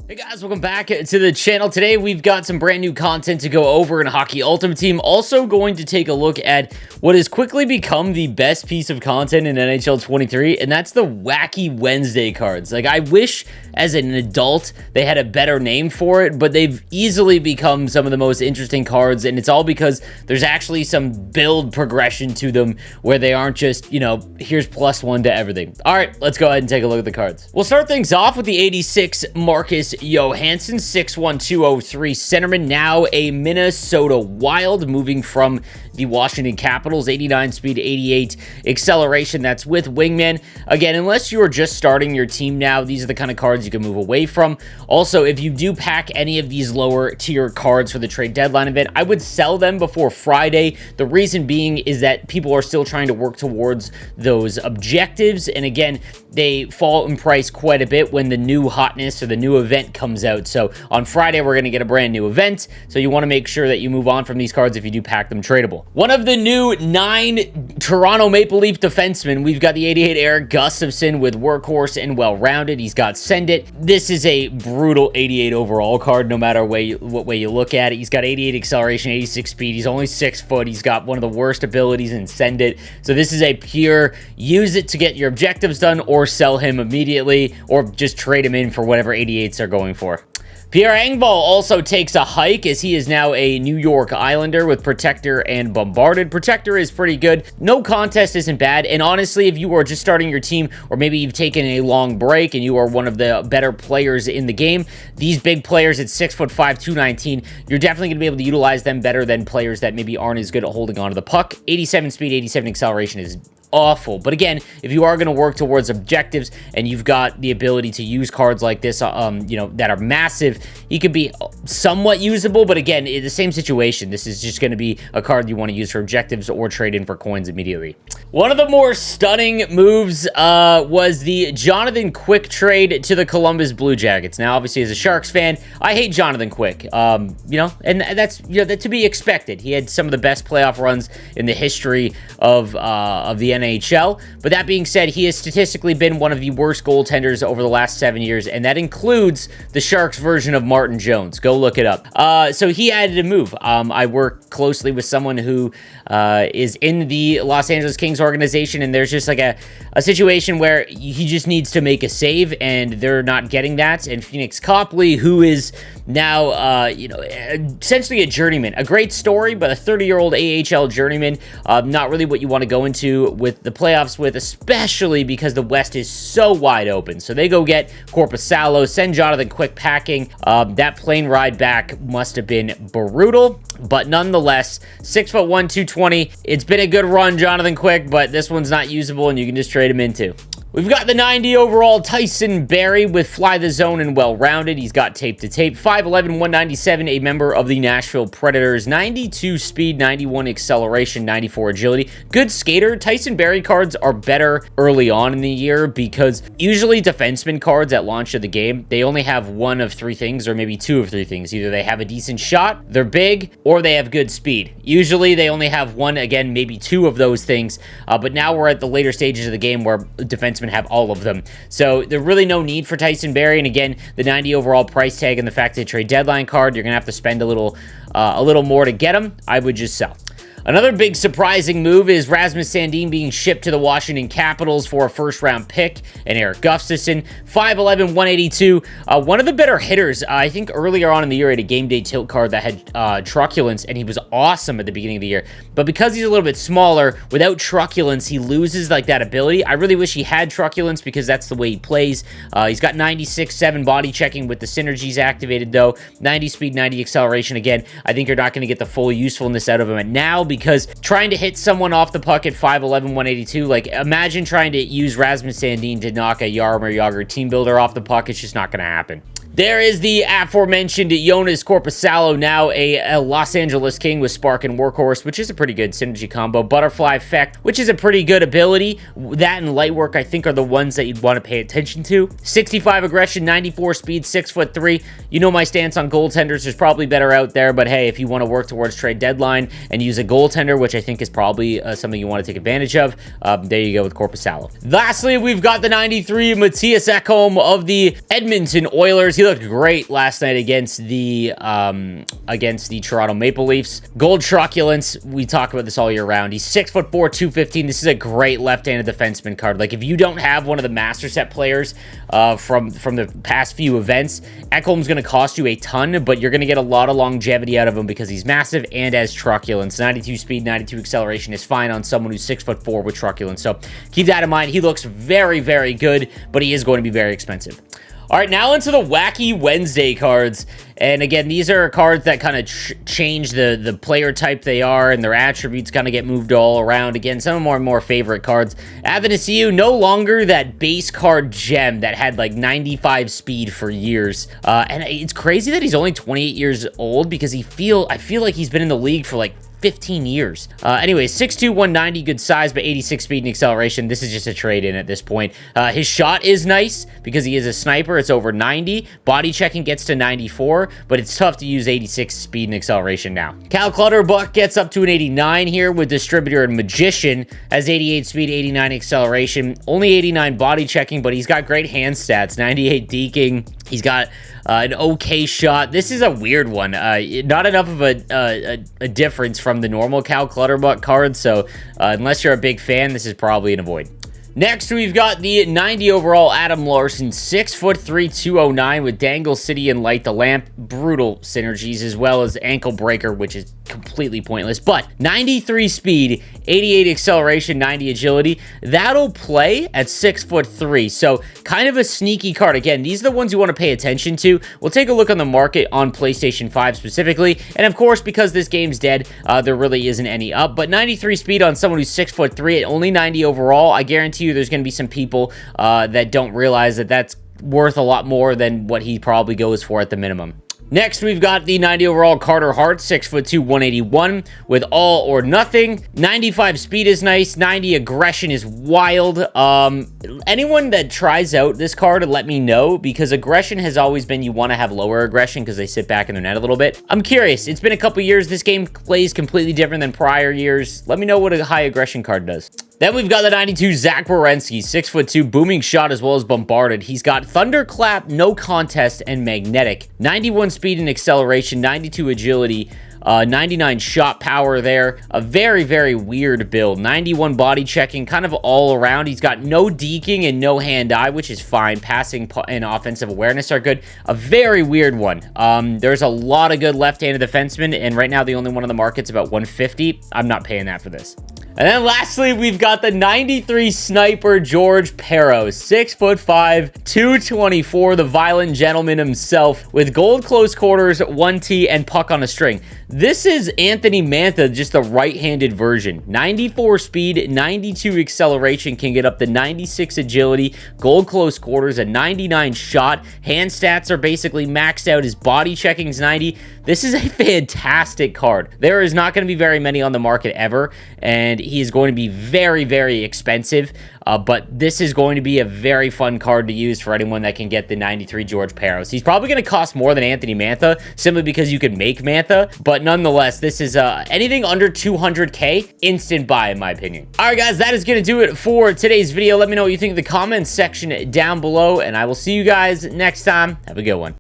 Hey guys, welcome back to the channel. Today we've got some brand new content to go over in Hockey Ultimate Team. Also going to take a look at what has quickly become the best piece of content in NHL 23, and that's the Wacky Wednesday cards. Like, I wish as an adult they had a better name for it, but they've easily become some of the most interesting cards, and it's all because there's actually some build progression to them where they aren't just, you know, here's +1 to everything. All right, let's go ahead and take a look at the cards. We'll start things off with the 86 Marcus Johansson, 6'1", 203 centerman, now a Minnesota Wild, moving from the Washington Capitals. 89 speed, 88 acceleration. That's with wingman. Again, unless you are just starting your team now, these are the kind of cards you can move away from. Also, if you do pack any of these lower tier cards for the trade deadline event, I would sell them before Friday. The reason being is that people are still trying to work towards those objectives, and again, they fall in price quite a bit when the new hotness or the new event comes out. So on Friday, we're going to get a brand new event, so you want to make sure that you move on from these cards if you do pack them tradable. One of the new 9 Toronto Maple Leaf defensemen, we've got the 88 Eric Gustafsson with workhorse and well-rounded. He's got Send It. This is a brutal 88 overall card, no matter what way you look at it. He's got 88 acceleration, 86 speed. He's only 6 foot. He's got one of the worst abilities in Send It. So this is a pure use it to get your objectives done, or sell him immediately, or just trade him in for whatever 88s are going for. Pierre Engvall also takes a hike, as he is now a New York Islander with Protector and Bombarded. Protector is pretty good. No Contest isn't bad. And honestly, if you are just starting your team, or maybe you've taken a long break and you are one of the better players in the game, these big players at 6'5", 219, you're definitely going to be able to utilize them better than players that maybe aren't as good at holding onto the puck. 87 speed, 87 acceleration is awful. But again, if you are going to work towards objectives and you've got the ability to use cards like this, you know, that are massive, he could be somewhat usable. But again, in the same situation, this is just going to be a card you want to use for objectives or trade in for coins immediately. One of the more stunning moves was the Jonathan Quick trade to the Columbus Blue Jackets. Now, obviously, as a Sharks fan, I hate Jonathan Quick. You know, and that's, you know, that to be expected. He had some of the best playoff runs in the history of the NHL. But that being said, he has statistically been one of the worst goaltenders over the last 7 years, and that includes the Sharks version of Martin Jones. Go look it up. So he added a move. I work closely with someone who is in the Los Angeles Kings organization, and there's just like a situation where he just needs to make a save, and they're not getting that. And Phoenix Copley, who is now, you know, essentially a journeyman. A great story, but a 30-year-old AHL journeyman. Not really what you want to go into with the playoffs with, especially because the West is so wide open. So they go get Corpusalo, send Jonathan Quick packing. That plane ride back must have been brutal, but nonetheless, 6'1", 220. It's been a good run, Jonathan Quick, but this one's not usable, and you can just trade him into. We've got the 90 overall Tyson Barrie with Fly the Zone and well-rounded. He's got tape to tape. 5'11", 197, a member of the Nashville Predators. 92 speed, 91 acceleration, 94 agility. Good skater. Tyson Barrie cards are better early on in the year because usually defenseman cards at launch of the game, they only have one of 3 things, or maybe 2 of 3 things. Either they have a decent shot, they're big, or they have good speed. Usually they only have one, again, maybe 2 of those things. But now we're at the later stages of the game where defensemen have all of them. So there's really no need for Tyson Barrie. And again, the 90 overall price tag and the fact that it's a trade deadline card, you're going to have to spend a little more to get him. I would just sell. Another big surprising move is Rasmus Sandin being shipped to the Washington Capitals for a first-round pick, and Eric Gustafsson, 5'11", 182. One of the better hitters. I think earlier on in the year, he had a game day tilt card that had truculence, and he was awesome at the beginning of the year. But because he's a little bit smaller, without truculence, he loses like that ability. I really wish he had truculence because that's the way he plays. He's got 96.7 body checking with the synergies activated, though. 90 speed, 90 acceleration. Again, I think you're not going to get the full usefulness out of him at now, because trying to hit someone off the puck at 5'11", 182, like, imagine trying to use Rasmus Sandin to knock a Jaromir Jagr team builder off the puck. It's just not going to happen. There is the aforementioned Jonas Corpusalo, now a Los Angeles King with Spark and Workhorse, which is a pretty good synergy combo. Butterfly Effect, which is a pretty good ability. That and Light Work, I think, are the ones that you'd want to pay attention to. 65 aggression, 94 speed, 6'3". You know my stance on goaltenders. There's probably better out there, but hey, if you want to work towards trade deadline and use a goaltender, which I think is probably something you want to take advantage of, there you go with Corpusalo. Lastly, we've got the 93 Matthias Ekholm of the Edmonton Oilers. He looked great last night against the Toronto Maple Leafs. Gold Truculence, we talk about this all year round. He's 6'4", 215. This is a great left-handed defenseman card. Like, if you don't have one of the master set players from the past few events, Ekholm's going to cost you a ton, but you're going to get a lot of longevity out of him because he's massive and has truculence. 92 speed, 92 acceleration is fine on someone who's 6'4" with truculence. So keep that in mind. He looks very, very good, but he is going to be very expensive. All right, now into the Wacky Wednesday cards. And again, these are cards that kind of change the player type they are, and their attributes kind of get moved all around. Again, some of my more favorite cards. Athanasiou, no longer that base card gem that had like 95 speed for years. And it's crazy that he's only 28 years old because I feel like he's been in the league for like 15 years. Anyways, 6'2", 190, good size, but 86 speed and acceleration. This is just a trade-in at this point. His shot is nice because he is a sniper. It's over 90. Body checking gets to 94, but it's tough to use 86 speed and acceleration now. Cal Clutterbuck gets up to an 89 here with Distributor and Magician. Has 88 speed, 89 acceleration. Only 89 body checking, but he's got great hand stats. 98 deking. He's got an okay shot. This is a weird one. Not enough of a difference from the normal Cal Clutterbuck card, so unless you're a big fan, this is probably an avoid. Next, we've got the 90 overall Adam Larson, 6'3", 209 with Dangle City and Light the Lamp. Brutal synergies, as well as Ankle Breaker, which is completely pointless. But 93 speed, 88 acceleration, 90 agility. That'll play at 6'3", so kind of a sneaky card. Again, these are the ones you want to pay attention to. We'll take a look on the market on PlayStation 5 specifically. And of course, because this game's dead, there really isn't any up. But 93 speed on someone who's 6'3" at only 90 overall, I guarantee you there's going to be some people that don't realize that that's worth a lot more than what he probably goes for at the minimum. Next, we've got the 90 overall Carter Hart, 6'2", 181 with All or Nothing. 95 speed is nice. 90 aggression is wild. Anyone that tries out this card, let me know, because aggression has always been you want to have lower aggression because they sit back in their net a little bit. I'm curious. It's been a couple years. This game plays completely different than prior years. Let me know what a high aggression card does. Then we've got the 92 Zach Werenski, 6'2", booming shot as well as bombarded. He's got Thunderclap, No Contest, and Magnetic. 91 speed and acceleration, 92 agility, 99 shot power there. A very, very weird build. 91 body checking, kind of all around. He's got no deking and no hand-eye, which is fine. Passing and offensive awareness are good. A very weird one. There's a lot of good left-handed defensemen, and right now the only one on the market's about 150. I'm not paying that for this. And then lastly, we've got the 93 Sniper George Parros, 6'5", 224, the violent gentleman himself, with gold close quarters, 1T, and puck on a string. This is Anthony Mantha, just the right-handed version. 94 speed, 92 acceleration, can get up to 96 agility, gold close quarters, a 99 shot. Hand stats are basically maxed out. His body checking's 90. This is a fantastic card. There is not going to be very many on the market ever, and he is going to be very, very expensive. But this is going to be a very fun card to use for anyone that can get the 93 George Parros. He's probably going to cost more than Anthony Mantha, simply because you could make Mantha. But nonetheless, this is anything under 200K, instant buy in my opinion. All right, guys, that is going to do it for today's video. Let me know what you think in the comments section down below, and I will see you guys next time. Have a good one.